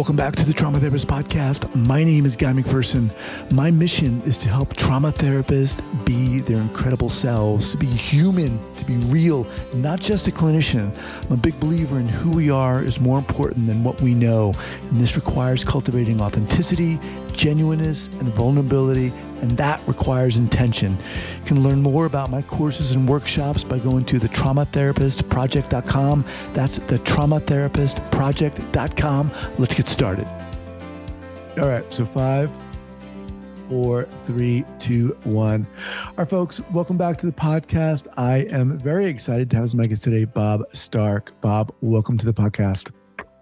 welcome back to the Trauma Therapist Podcast. My name is Guy McPherson. My mission is to help trauma therapists be their incredible selves, to be human, to be real, not just a clinician. I'm a big believer in who we are is more important than what we know, and this requires cultivating authenticity, genuineness, and vulnerability, and that requires intention. You can learn more about my courses and workshops by going to thetraumatherapistproject.com. That's thetraumatherapistproject.com. Let's get started. All right, so 5, 4, 3, 2, 1. All right, folks, welcome back to the podcast. I am very excited to have as my guest today, Bob Stark. Bob, welcome to the podcast.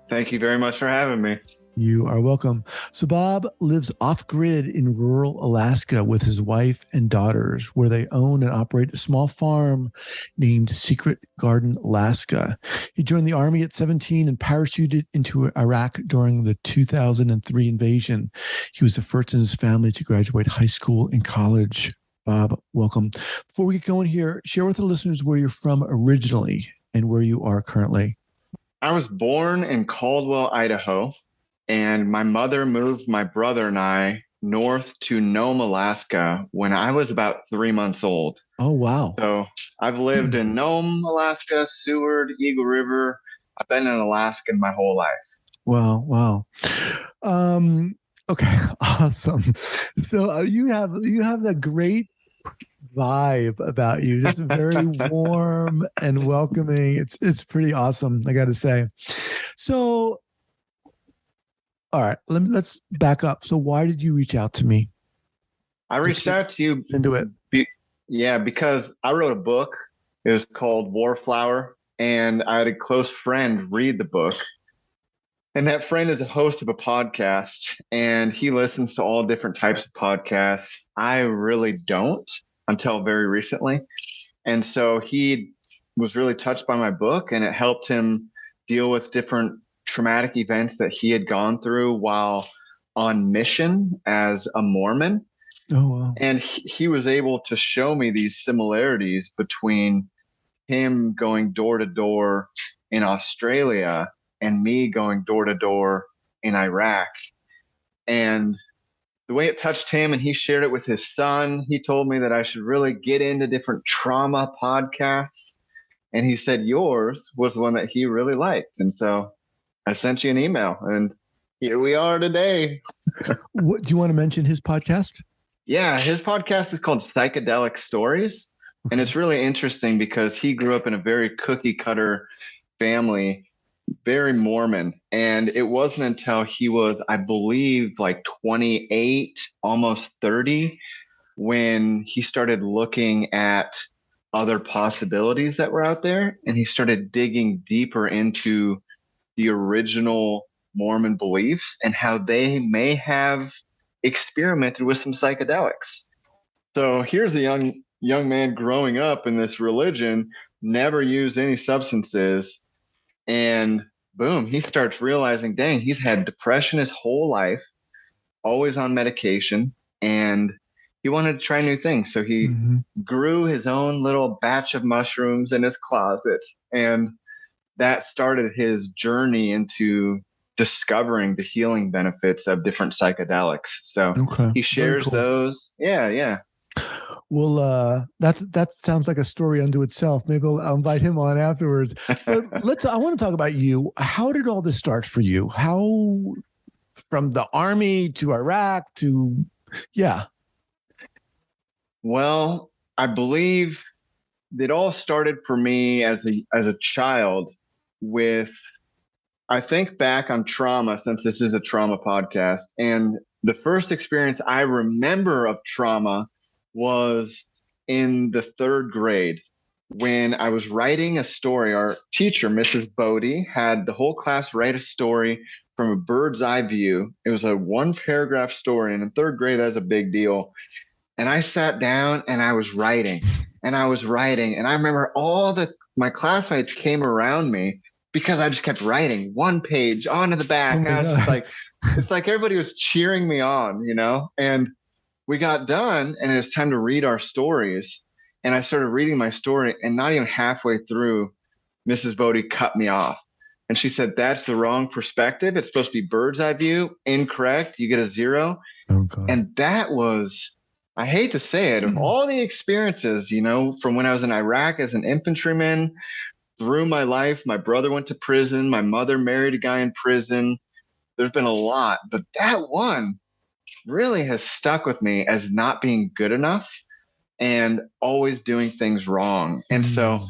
Thank you very much for having me. You are welcome. So Bob lives off-grid in rural Alaska with his wife and daughters, where they own and operate a small farm named Secret Garden, Alaska. He joined the Army at 17 and parachuted into Iraq during the 2003 invasion. He was the first in his family to graduate high school and college. Bob, welcome. Before we get going here, share with the listeners where you're from originally and where you are currently. I was born in Caldwell, Idaho. And my mother moved my brother and I north to Nome, Alaska when I was about 3 months old. Oh, wow. So I've lived in Nome, Alaska, Seward, Eagle River. I've been in Alaska my whole life. Wow. Okay, awesome. So you have that great vibe about you, just very warm and welcoming. It's pretty awesome, I got to say. So, all right, let's back up. So why did you reach out to me? I reached out to you into it. Because I wrote a book. It was called Warflower, and I had a close friend read the book. And that friend is a host of a podcast, and he listens to all different types of podcasts. I really don't until very recently. And so he was really touched by my book, and it helped him deal with different traumatic events that he had gone through while on mission as a Mormon. Oh, wow. And he was able to show me these similarities between him going door to door in Australia and me going door to door in Iraq. And the way it touched him, and he shared it with his son, he told me that I should really get into different trauma podcasts. And he said yours was one that he really liked. And so I sent you an email, and here we are today. What, do you want to mention his podcast? Yeah, his podcast is called Psychedelic Stories. Okay. And it's really interesting because he grew up in a very cookie cutter family, very Mormon. And it wasn't until he was, I believe, like 28, almost 30, when he started looking at other possibilities that were out there. And he started digging deeper into the original Mormon beliefs and how they may have experimented with some psychedelics. So here's a young man growing up in this religion, never used any substances, and boom, he starts realizing, dang, he's had depression his whole life, always on medication, and he wanted to try new things. So he grew his own little batch of mushrooms in his closet, and that started his journey into discovering the healing benefits of different psychedelics. So he shares those. Yeah. Well, that sounds like a story unto itself. Maybe I'll invite him on afterwards. But I want to talk about you. How did all this start for you? How, from the Army to Iraq to, yeah. Well, I believe it all started for me as a child with, I think back on trauma, since this is a trauma podcast, and the first experience I remember of trauma was in the 3rd grade when I was writing a story. Our teacher, Mrs. Bodie, had the whole class write a story from a bird's eye view. It was a 1-paragraph story, and in 3rd grade, that's a big deal. And I sat down and I was writing, and I remember my classmates came around me because I just kept writing one page onto the back. And I was just like, it's like everybody was cheering me on, and we got done and it was time to read our stories. And I started reading my story, and not even halfway through, Mrs. Bodie cut me off. And she said, that's the wrong perspective. It's supposed to be bird's eye view. Incorrect. You get a 0. Oh God. And that was, I hate to say it, of all the experiences, from when I was in Iraq as an infantryman through my life, my brother went to prison. My mother married a guy in prison. There's been a lot, but that one really has stuck with me as not being good enough and always doing things wrong. And so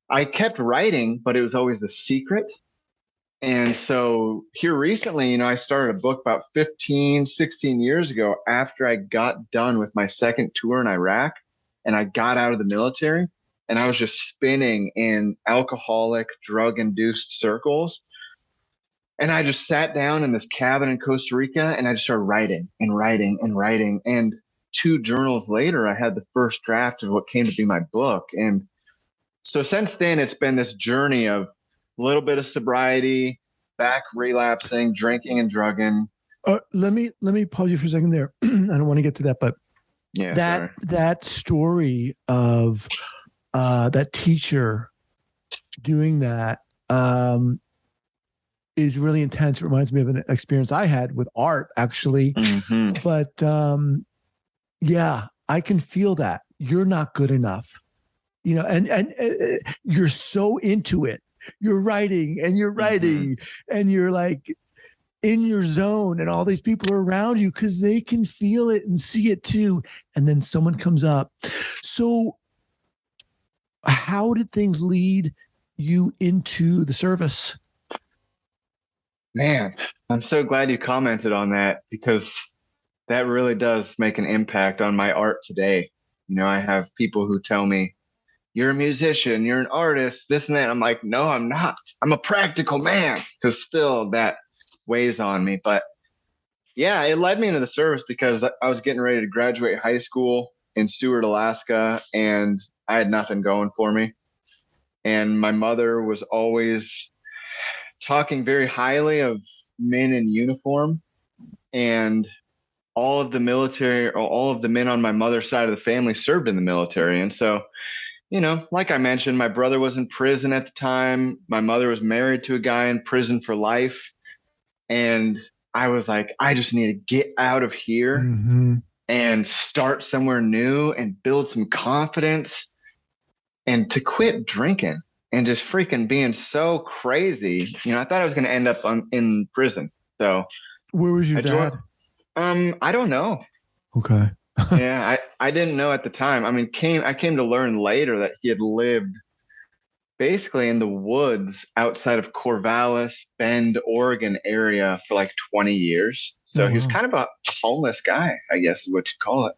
I kept writing, but it was always a secret. And so here recently, I started a book about 15, 16 years ago after I got done with my second tour in Iraq and I got out of the military and I was just spinning in alcoholic, drug-induced circles. And I just sat down in this cabin in Costa Rica and I just started writing and writing and writing. And 2 journals later, I had the first draft of what came to be my book. And so since then, it's been this journey of a little bit of sobriety, back relapsing, drinking and drugging. Let me pause you for a second there. I don't want to get to that, but Yeah, that story of that teacher doing that is really intense. It reminds me of an experience I had with art, actually. Mm-hmm. But yeah, I can feel that you're not good enough, and you're so into it. You're writing and you're writing and you're like in your zone and all these people are around you because they can feel it and see it too. And then someone comes up. So how did things lead you into the service? Man, I'm so glad you commented on that because that really does make an impact on my art today. I have people who tell me, you're a musician, you're an artist, this and that. I'm like, no, I'm not. I'm a practical man, because still that weighs on me. But yeah, it led me into the service because I was getting ready to graduate high school in Seward, Alaska, and I had nothing going for me. And my mother was always talking very highly of men in uniform, and all of the military or all of the men on my mother's side of the family served in the military. And so, like I mentioned, my brother was in prison at the time. My mother was married to a guy in prison for life. And I was like, I just need to get out of here and start somewhere new and build some confidence and to quit drinking and just freaking being so crazy. I thought I was going to end up in prison. So where was your dad? I don't know. Okay. Yeah, I didn't know at the time. I mean, I came to learn later that he had lived basically in the woods outside of Corvallis, Bend, Oregon area for like 20 years. So he was kind of a homeless guy, I guess is what you'd call it.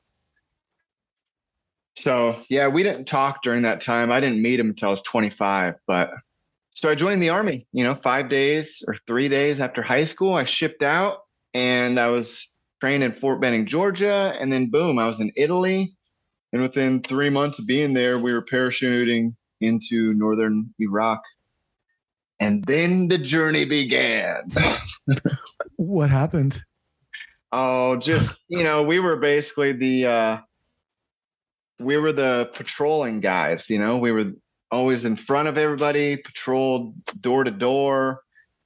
So yeah, we didn't talk during that time. I didn't meet him until I was 25. But so I joined the Army, 5 days or 3 days after high school. I shipped out and I was trained in Fort Benning, Georgia. And then boom, I was in Italy. And within 3 months of being there, we were parachuting into northern Iraq. And then the journey began. What happened? Oh, just, we were basically the patrolling guys, we were always in front of everybody, patrolled door to door,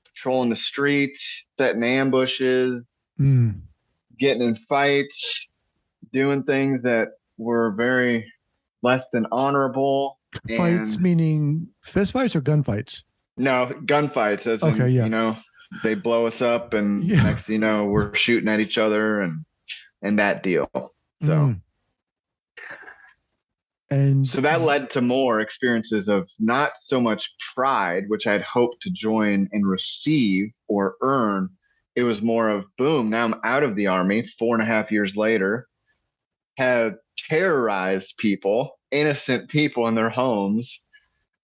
patrolling the streets, setting ambushes, getting in fights, doing things that were very less than honorable. Fights meaning fist fights or gunfights? No, gunfights, as in, they blow us up and next thing you know, we're shooting at each other and that deal. So and so that led to more experiences of not so much pride, which I'd hoped to join and receive or earn. It was more of boom, now I'm out of the Army 4.5 years later, have terrorized people, innocent people in their homes.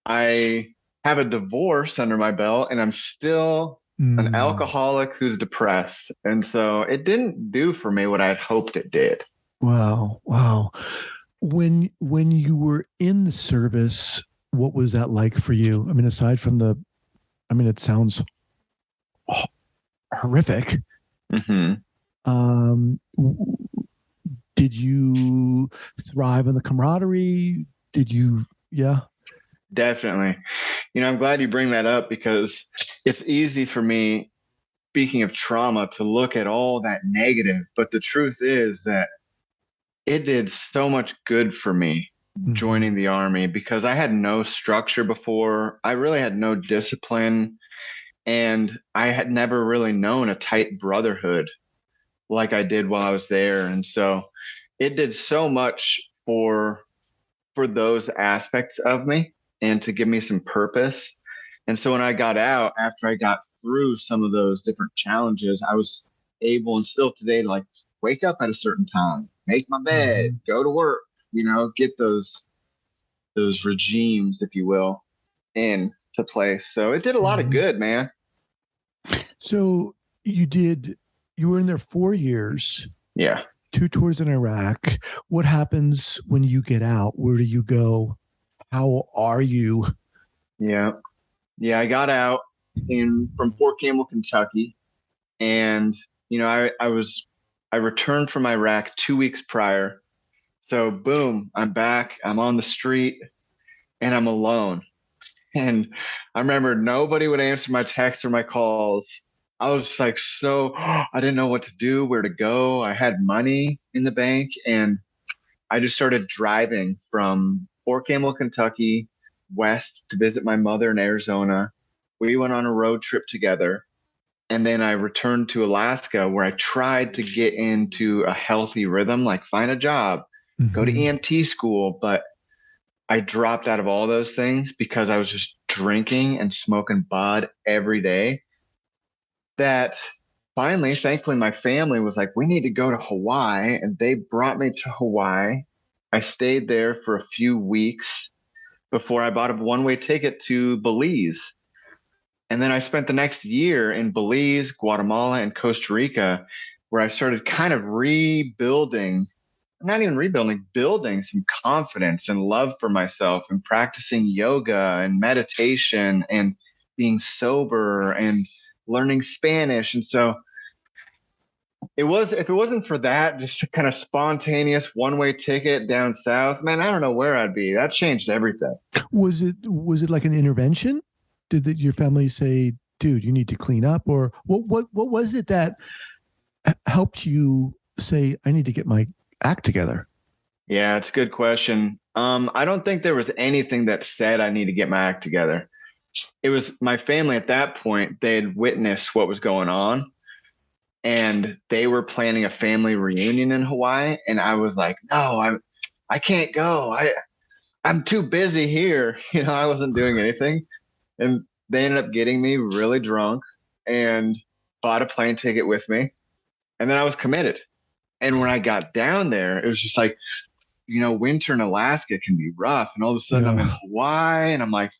I have a divorce under my belt and I'm still an alcoholic who's depressed. And so it didn't do for me what I had hoped it did. Wow. When you were in the service, what was that like for you? I mean, aside from it sounds horrific. Did you thrive on the camaraderie? Did you? Yeah. Definitely. I'm glad you bring that up because it's easy for me, speaking of trauma, to look at all that negative. But the truth is that it did so much good for me Mm-hmm. joining the army because I had no structure before. I really had no discipline. And I had never really known a tight brotherhood like I did while I was there. And so it did so much for those aspects of me and to give me some purpose. And so when I got out, after I got through some of those different challenges, I was able and still today to like wake up at a certain time, make my bed, Mm-hmm. go to work, get those regimes, if you will, into place. So it did a lot of Mm-hmm. good, man. So you were in there 4 years, Yeah. 2 tours in Iraq. What happens when you get out? Where do you go? How are you? Yeah. Yeah. I got out in from Fort Campbell, Kentucky. And, I returned from Iraq 2 weeks prior. So boom, I'm back. I'm on the street and I'm alone. And I remember nobody would answer my texts or my calls. I was just like, I didn't know what to do, where to go. I had money in the bank and I just started driving from Fort Campbell, Kentucky, west to visit my mother in Arizona. We went on a road trip together. And then I returned to Alaska where I tried to get into a healthy rhythm, like find a job, go to Mm-hmm. EMT school. But I dropped out of all those things because I was just drinking and smoking bud every day. That finally, thankfully, my family was like, we need to go to Hawaii. And they brought me to Hawaii. I stayed there for a few weeks before I bought a one-way ticket to Belize. And then I spent the next year in Belize, Guatemala, and Costa Rica, where I started kind of rebuilding, not even rebuilding, building some confidence and love for myself and practicing yoga and meditation and being sober and learning Spanish. And so if it wasn't for that, just a kind of spontaneous one-way ticket down south, man, I don't know where I'd be. That changed everything. Was it like an intervention? Your family say, "Dude, you need to clean up," or what was it that helped you say, "I need to get my act together"? Yeah, it's a good question. I don't think there was anything that said I need to get my act together. It was my family at that point. They had witnessed what was going on and they were planning a family reunion in Hawaii. And I was like, no, I can't go. I'm too busy here. I wasn't doing anything. And they ended up getting me really drunk and bought a plane ticket with me. And then I was committed. And when I got down there, it was just like, winter in Alaska can be rough. And all of a sudden I'm in Yeah, Hawaii and I'm like,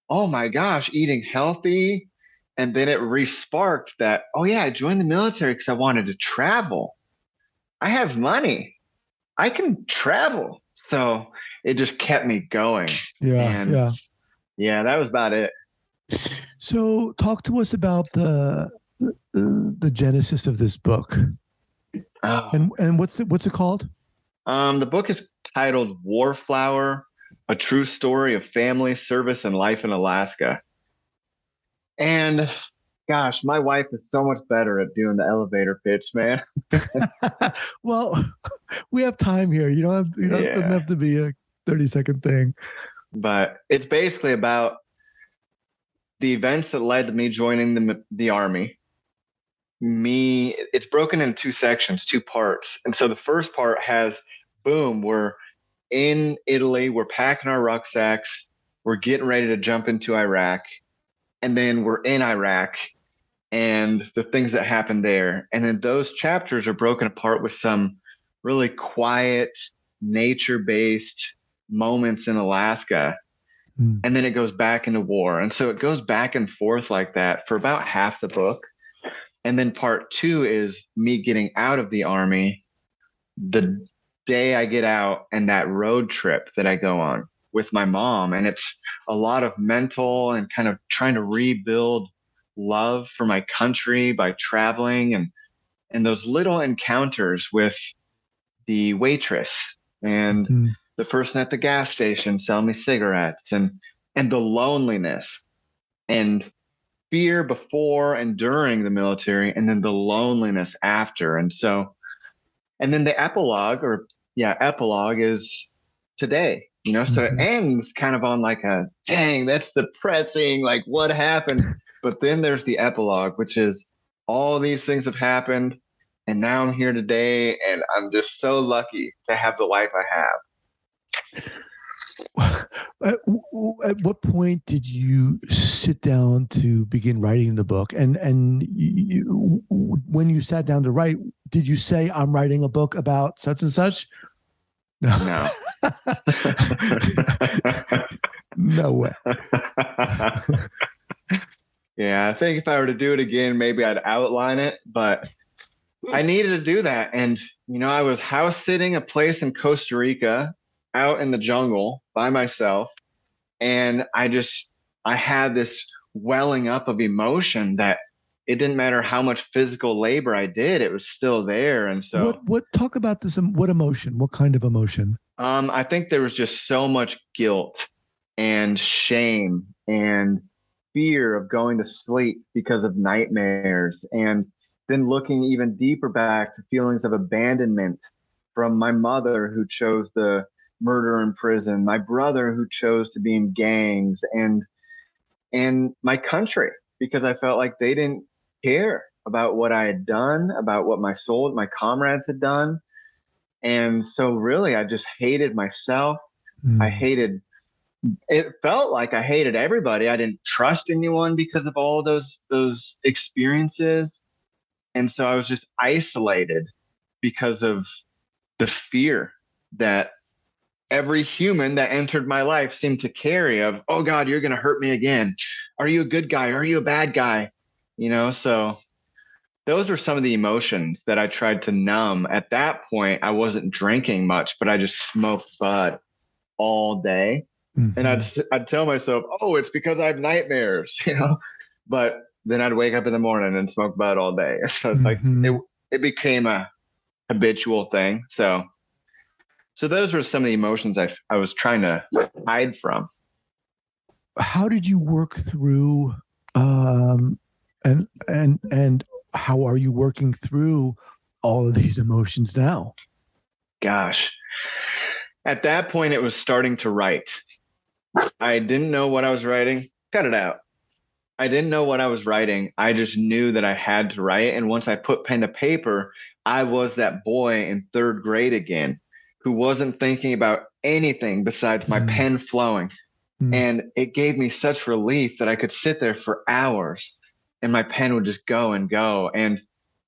oh my gosh, eating healthy. And then it re-sparked that, oh yeah, I joined the military because I wanted to travel. I have money. I can travel. So it just kept me going. yeah, And yeah. yeah, that was about it. So, talk to us about the genesis of this book, Oh. and what's it called? The book is titled Warflower, A True Story of Family, Service, and Life in Alaska. And gosh, my wife is so much better at doing the elevator pitch, man. Well, we have time here. It doesn't Yeah. have to be a 30-second thing. But it's basically about the events that led to me joining the army. It's broken into two sections, two parts. And so the first part has, boom, we're in Italy, we're packing our rucksacks, we're getting ready to jump into Iraq. And then we're in Iraq and the things that happened there. And then those chapters are broken apart with some really quiet, nature based moments in Alaska. Hmm. And then it goes back into war. And so it goes back and forth like that for about half the book. And then part two is me getting out of the army the day I get out and that road trip that I go on with my mom. And it's a lot of mental and kind of trying to rebuild love for my country by traveling and those little encounters with the waitress and Hmm. the person at the gas station selling me cigarettes and and the loneliness and fear before and during the military, and then the loneliness after. And so, and then the epilogue is today, so it Mhm. ends kind of on like a, dang, that's depressing. Like, what happened? But then there's the epilogue, which is all these things have happened. And now I'm here today. And I'm just so lucky to have the life I have. At what point did you sit down to begin writing the book? And when you sat down to write, did you say, "I'm writing a book about such and such"? No. No way. Yeah, I think if I were to do it again, maybe I'd outline it, but I needed to do that. And, I was house sitting a place in Costa Rica out in the jungle by myself. And I had this welling up of emotion that it didn't matter how much physical labor I did, it was still there. And so, talk about this? What emotion? What kind of emotion? I think there was just so much guilt and shame and fear of going to sleep because of nightmares. And then looking even deeper back to feelings of abandonment from my mother who chose the murder in prison, my brother who chose to be in gangs, and my country, because I felt like they didn't care about what I had done, about what my comrades had done. And so really I just hated myself. I hated It felt like I hated everybody. I didn't trust anyone because of all those experiences. And so I was just isolated because of the fear that every human that entered my life seemed to carry of, oh God, you're going to hurt me again. Are you a good guy? Are you a bad guy? So those were some of the emotions that I tried to numb. At that point, I wasn't drinking much, but I just smoked bud all day. Mm-hmm. And I'd tell myself, oh, it's because I have nightmares, but then I'd wake up in the morning and smoke bud all day. So it's like, it became a habitual thing. So those were some of the emotions I was trying to hide from. How did you work through, and how are you working through all of these emotions now? Gosh, at that point, it was starting to write. I didn't know what I was writing. Cut it out. I didn't know what I was writing. I just knew that I had to write. And once I put pen to paper, I was that boy in third grade again who wasn't thinking about anything besides my pen flowing. And it gave me such relief that I could sit there for hours and my pen would just go and go. And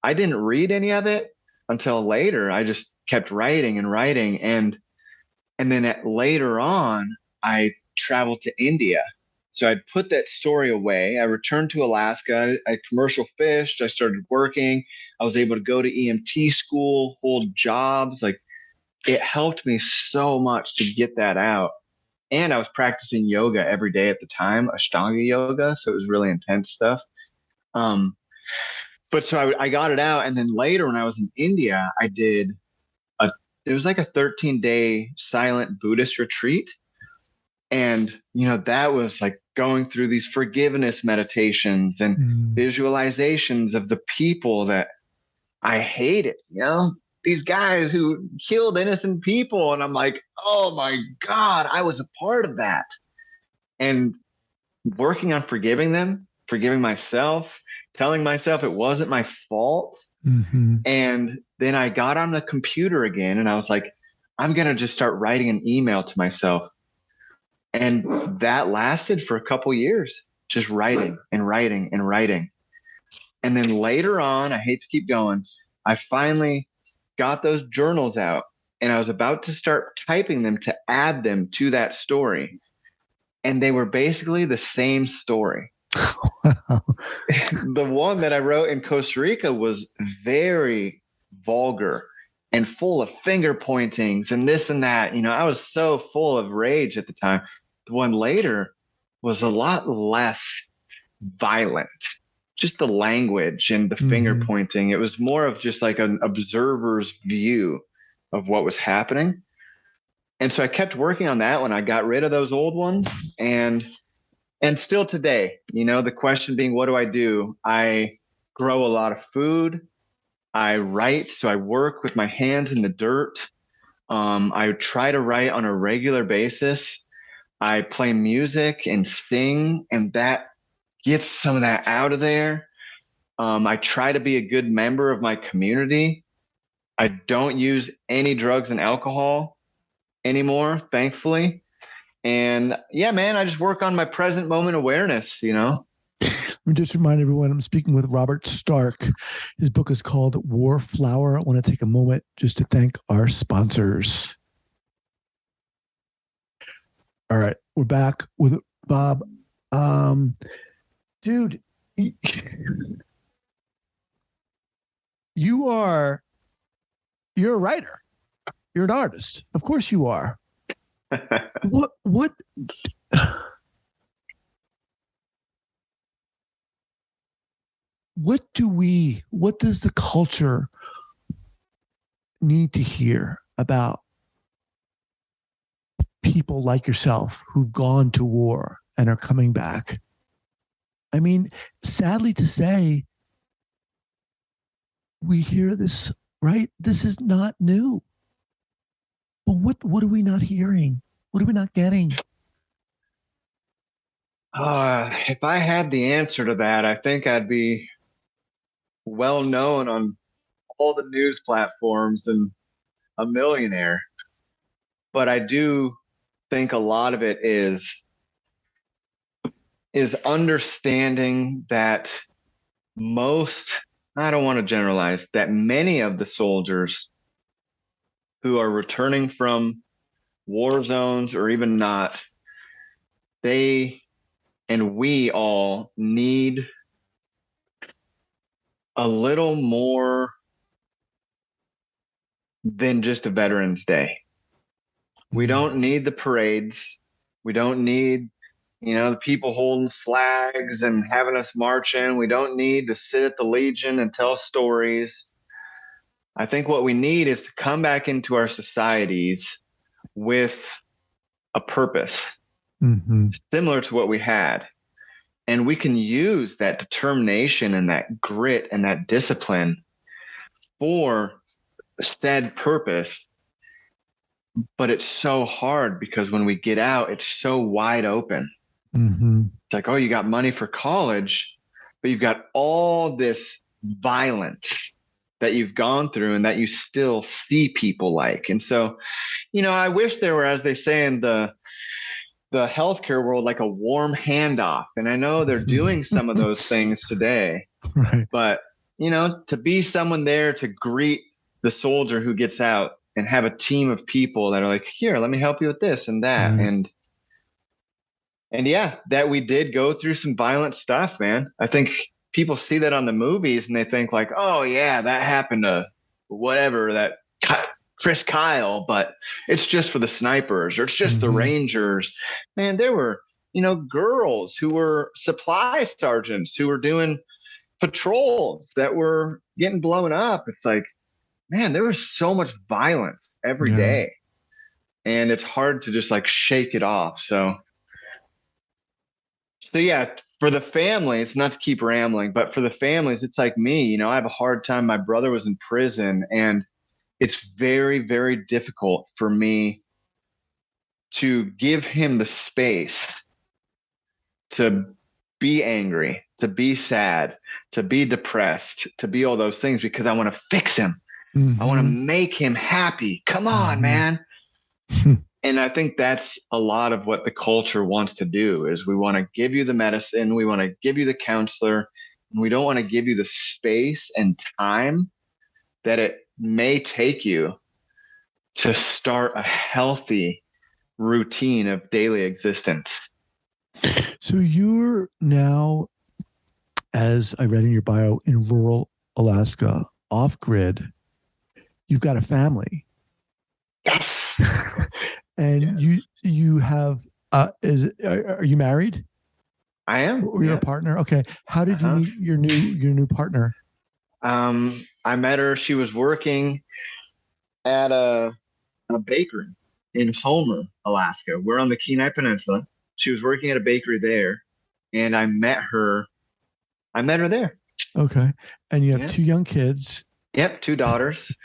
I didn't read any of it until later. I just kept writing and writing. And then later on, I traveled to India. So I'd put that story away. I returned to Alaska. I commercial fished. I started working. I was able to go to EMT school, hold jobs. Like, it helped me so much to get that out. And I was practicing yoga every day at the time, Ashtanga yoga. So it was really intense stuff. But so I got it out. And then later when I was in India, it was like a 13-day silent Buddhist retreat. And, that was like going through these forgiveness meditations and visualizations of the people that I hated, these guys who killed innocent people. And I'm like, oh my God, I was a part of that. And working on forgiving them, forgiving myself, telling myself it wasn't my fault. And then I got on the computer again and I was like, I'm going to just start writing an email to myself. And that lasted for a couple years, just writing and writing and writing. And then later on, I hate to keep going, I finally got those journals out and I was about to start typing them to add them to that story. And they were basically the same story. The one that I wrote in Costa Rica was very vulgar and full of finger pointings and this and that. I was so full of rage at the time. The one later was a lot less violent, just the language and the finger pointing. It was more of just like an observer's view of what was happening. And so I kept working on that one. I got rid of those old ones, and still today, the question being, what do I do? I grow a lot of food. I write, so I work with my hands in the dirt. I try to write on a regular basis. I play music and sing, and that gets some of that out of there. I try to be a good member of my community. I don't use any drugs and alcohol anymore, thankfully. And yeah, man, I just work on my present moment awareness. Let me just remind everyone I'm speaking with Robert Stark. His book is called War Flower. I want to take a moment just to thank our sponsors. All right, we're back with Bob. Dude, you're a writer. You're an artist. Of course you are. What what does the culture need to hear about people like yourself who've gone to war and are coming back? I mean, sadly to say, we hear this, right? This is not new. But what are we not hearing? What are we not getting? If I had the answer to that, I think I'd be well known on all the news platforms and a millionaire. But I do think a lot of it is understanding that I don't want to generalize, that many of the soldiers who are returning from war zones or even not, they and we all need a little more than just a Veterans Day. We don't need the parades. We don't need, the people holding flags and having us march in. We don't need to sit at the Legion and tell stories. I think what we need is to come back into our societies with a purpose, similar to what we had. And we can use that determination and that grit and that discipline for said purpose. But it's so hard because when we get out, it's so wide open. It's like, oh, you got money for college, but you've got all this violence that you've gone through and that you still see people like. And so, I wish there were, as they say in the healthcare world, like a warm handoff. And I know they're doing some of those things today, right. But, to be someone there to greet the soldier who gets out and have a team of people that are like, here, let me help you with this and that. Right. And yeah, that we did go through some violent stuff, man. I think people see that on the movies and they think like, oh yeah, that happened to whatever, that Chris Kyle, but it's just for the snipers or it's just the Rangers. Man, there were, girls who were supply sergeants who were doing patrols that were getting blown up. It's like, man, there was so much violence every day. And it's hard to just like shake it off. So yeah, for the families, not to keep rambling, but for the families, it's like me, I have a hard time. My brother was in prison and it's very, very difficult for me to give him the space to be angry, to be sad, to be depressed, to be all those things because I want to fix him. I want to make him happy. Come on, man. And I think that's a lot of what the culture wants to do is we want to give you the medicine. We want to give you the counselor. And we don't want to give you the space and time that it may take you to start a healthy routine of daily existence. So you're now, as I read in your bio, in rural Alaska, off grid. You've got a family. Yes. And you have are you married? I am. Or you're a partner? Okay. How did you meet your new partner? I met her. She was working at a bakery in Homer, Alaska. We're on the Kenai Peninsula. She was working at a bakery there, and I met her. I met her there. Okay. And you have Yeah. 2 young kids. Yep, 2 daughters.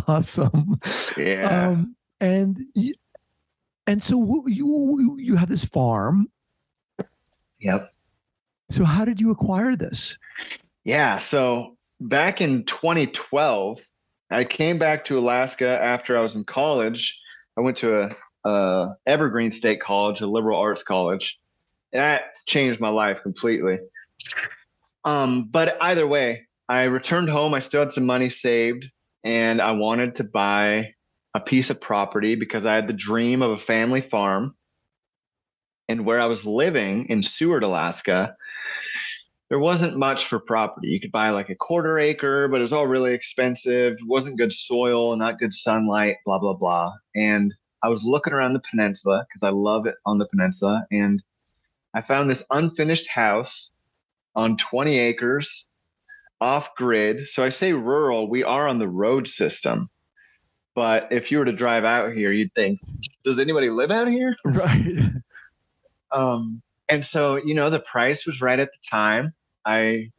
Awesome. Yeah. And so you have this farm. Yep. So how did you acquire this? Yeah. So back in 2012, I came back to Alaska after I was in college. I went to a Evergreen State College, a liberal arts college. And that changed my life completely. But either way, I returned home. I still had some money saved, and I wanted to buy a piece of property because I had the dream of a family farm. And where I was living in Seward, Alaska, there wasn't much for property. You could buy like a 1/4 acre, but it was all really expensive. It wasn't good soil, not good sunlight, blah, blah, blah. And I was looking around the peninsula because I love it on the peninsula. And I found this unfinished house on 20 acres off grid. So I say rural, we are on the road system. But if you were to drive out here, you'd think, does anybody live out here? Right. And so, the price was right at the time. I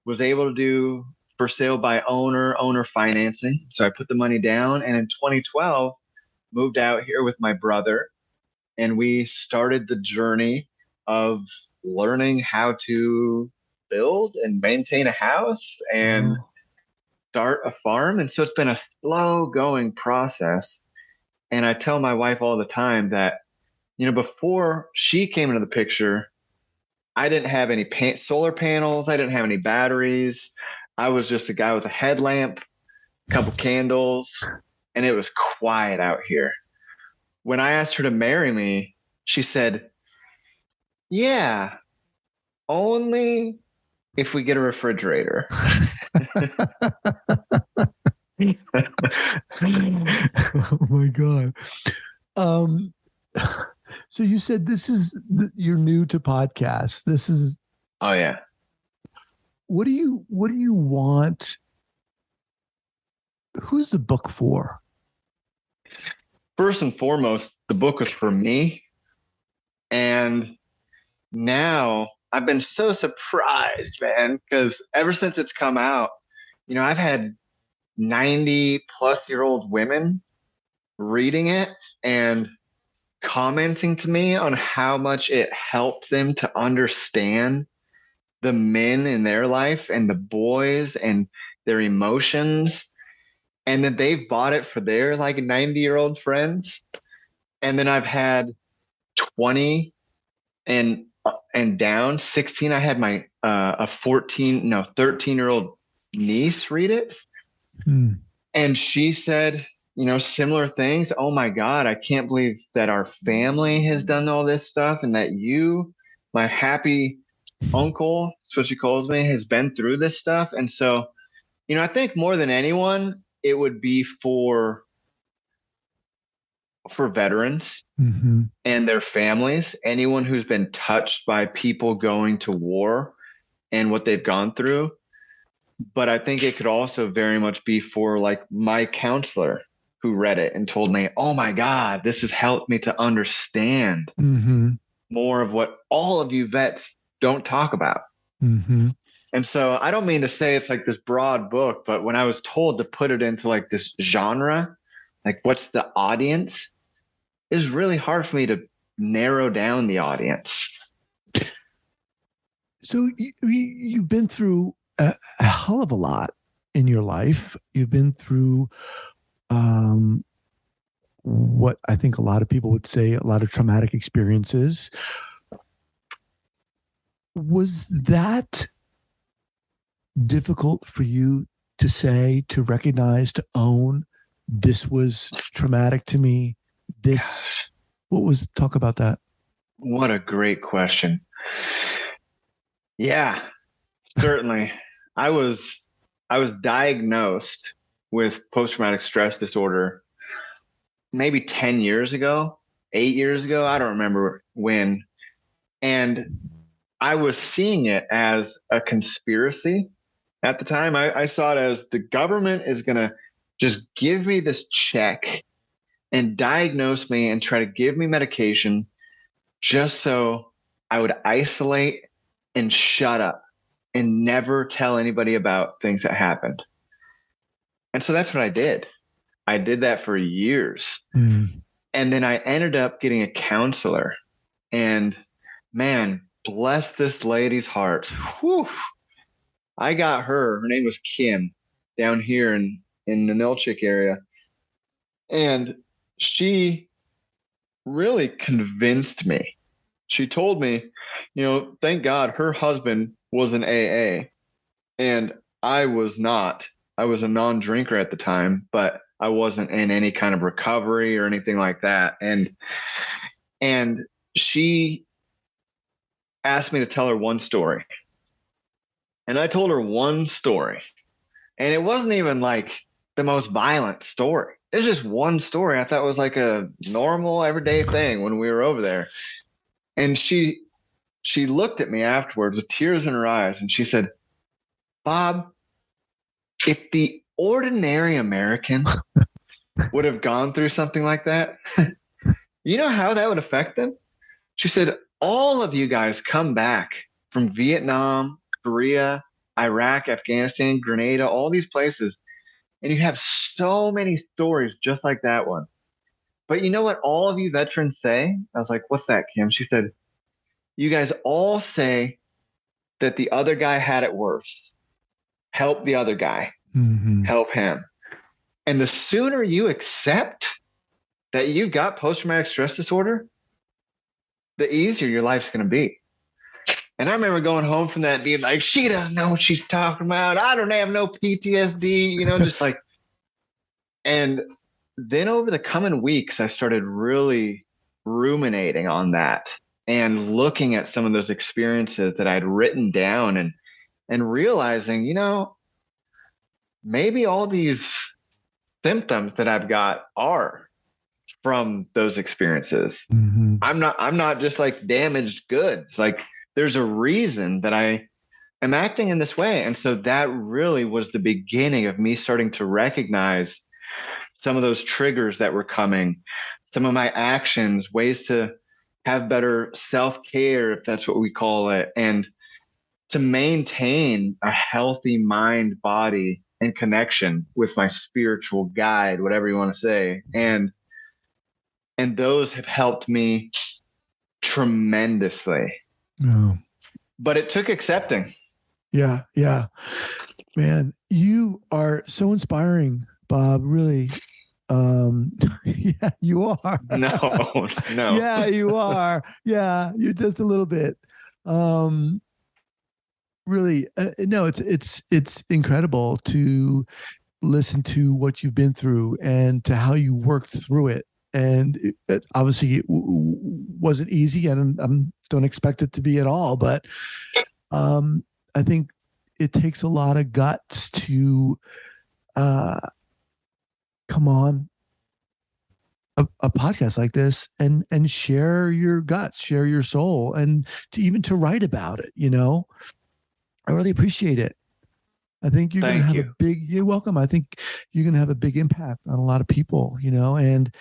was able to do for sale by owner financing. So I put the money down, and in 2012, moved out here with my brother, and we started the journey of learning how to build and maintain a house and start a farm. And so it's been a slow going process. And I tell my wife all the time that, before she came into the picture, I didn't have any solar panels. I didn't have any batteries. I was just a guy with a headlamp, a couple candles, and it was quiet out here. When I asked her to marry me, she said, yeah, only if we get a refrigerator. Oh my God. So you said you're new to podcasts. This is. Oh yeah. What do you want? Who's the book for? First and foremost, the book was for me. And now I've been so surprised, man, because ever since it's come out, I've had 90-plus-year-old women reading it and commenting to me on how much it helped them to understand the men in their life and the boys and their emotions, and that they've bought it for their 90-year-old friends. And then I've had 20 and down 16. I had my 13-year-old niece read it. And she said, similar things. Oh my God, I can't believe that our family has done all this stuff, and that you, my happy uncle, that's what she calls me, has been through this stuff. And so, I think more than anyone, it would be for veterans and their families, anyone who's been touched by people going to war and what they've gone through. But I think it could also very much be for my counselor who read it and told me, oh my God, this has helped me to understand more of what all of you vets don't talk about. And so I don't mean to say it's this broad book, but when I was told to put it into this genre, what's the audience, is really hard for me to narrow down the audience. So you've been through a hell of a lot in your life. You've been through what I think a lot of people would say, a lot of traumatic experiences. Was that difficult for you to say, to recognize, to own, this was traumatic to me? Talk about that. What a great question. Yeah, certainly. I was diagnosed with post-traumatic stress disorder maybe 10 years ago, 8 years ago. I don't remember when. And I was seeing it as a conspiracy at the time. I saw it as the government is going to just give me this check and diagnose me and try to give me medication just so I would isolate and shut up and never tell anybody about things that happened. And so that's what I did. I did that for years. Mm. And then I ended up getting a counselor. And man, bless this lady's heart. Whew. I got her. Her name was Kim down here in the Nilchik area. And she really convinced me. She told me, thank God her husband was an AA and I was not. I was a non-drinker at the time, but I wasn't in any kind of recovery or anything like that. And she asked me to tell her one story. And I told her one story. And it wasn't even like the most violent story. It was just one story I thought was like a normal everyday thing when we were over there. And she looked at me afterwards with tears in her eyes and she said, Bob, if the ordinary American would have gone through something like that, you know how that would affect them? She said, all of you guys come back from Vietnam, Korea, Iraq, Afghanistan, Grenada, all these places, and you have so many stories just like that one. But you know what all of you veterans say? I was like, what's that, Kim? She said, you guys all say that the other guy had it worse. Help the other guy. Mm-hmm. Help him. And the sooner you accept that you've got post-traumatic stress disorder, the easier your life's going to be. And I remember going home from that being like, she doesn't know what she's talking about. I don't have no PTSD, just like. And then over the coming weeks, I started really ruminating on that and looking at some of those experiences that I'd written down and realizing, maybe all these symptoms that I've got are from those experiences. Mm-hmm. I'm not just like damaged goods. Like there's a reason that I am acting in this way. And so that really was the beginning of me starting to recognize some of those triggers that were coming, some of my actions, ways to have better self-care, if that's what we call it, and to maintain a healthy mind, body, and connection with my spiritual guide, whatever you want to say. And those have helped me tremendously. Oh. But it took accepting. Yeah. Yeah. Man, you are so inspiring, Bob. Really. Yeah, you are. No. Yeah, you are. Yeah, you're just a little bit. Really, no, it's incredible to listen to what you've been through and to how you worked through it. And it obviously wasn't easy, and I don't expect it to be at all. But I think it takes a lot of guts to come on a podcast like this and share your guts, share your soul, and to write about it. I really appreciate it. I think you're going to have you're welcome. I think you're going to have a big impact on a lot of people, and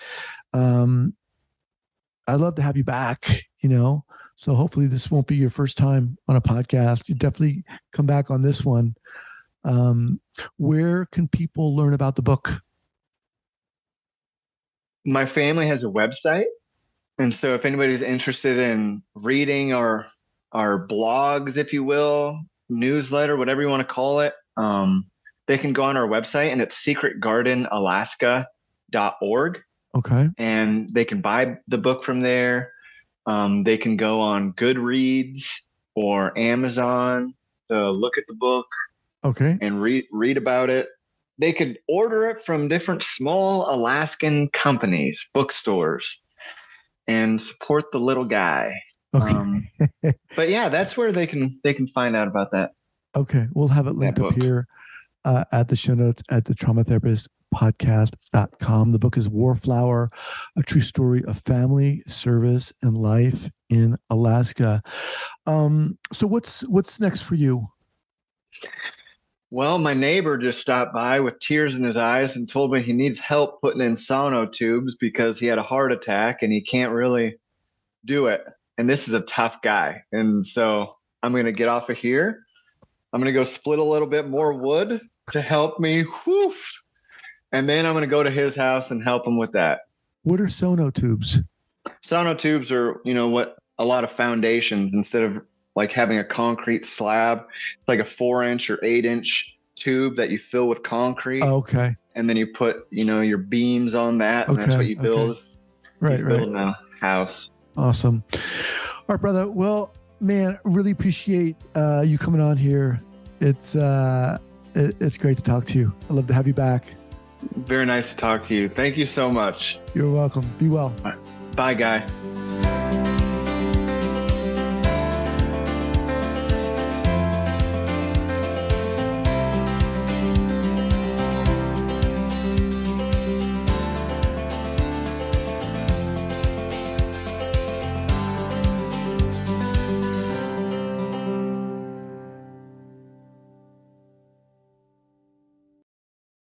I'd love to have you back, so hopefully this won't be your first time on a podcast. You definitely come back on this one. Where can people learn about the book? My family has a website. And so if anybody's interested in reading our blogs, if you will, newsletter, whatever you want to call it, they can go on our website, and it's secretgardenalaska.org. Okay. And they can buy the book from there. They can go on Goodreads or Amazon to look at the book. Okay. And read about it. They could order it from different small Alaskan companies, bookstores, and support the little guy. Okay. But yeah, that's where they can find out about that. Okay. We'll have it linked up here at the show notes at the traumatherapistpodcast.com. The book is Warflower, a true story of family, service, and life in Alaska. So what's next for you? Well, my neighbor just stopped by with tears in his eyes and told me he needs help putting in sonotubes because he had a heart attack and he can't really do it. And this is a tough guy. And so I'm going to get off of here. I'm going to go split a little bit more wood to help me. Whoof. And then I'm going to go to his house and help him with that. What are sonotubes? Sonotubes are, what a lot of foundations, instead of like having a concrete slab, it's like a 4-inch or 8-inch tube that you fill with concrete. Oh, okay. And then you put, your beams on that, and that's what you build. Okay. Right, right. Building a house. Awesome. All right, brother. Well, man, really appreciate you coming on here. It's great to talk to you. I'd love to have you back. Very nice to talk to you. Thank you so much. You're welcome. Be well. Bye, Guy.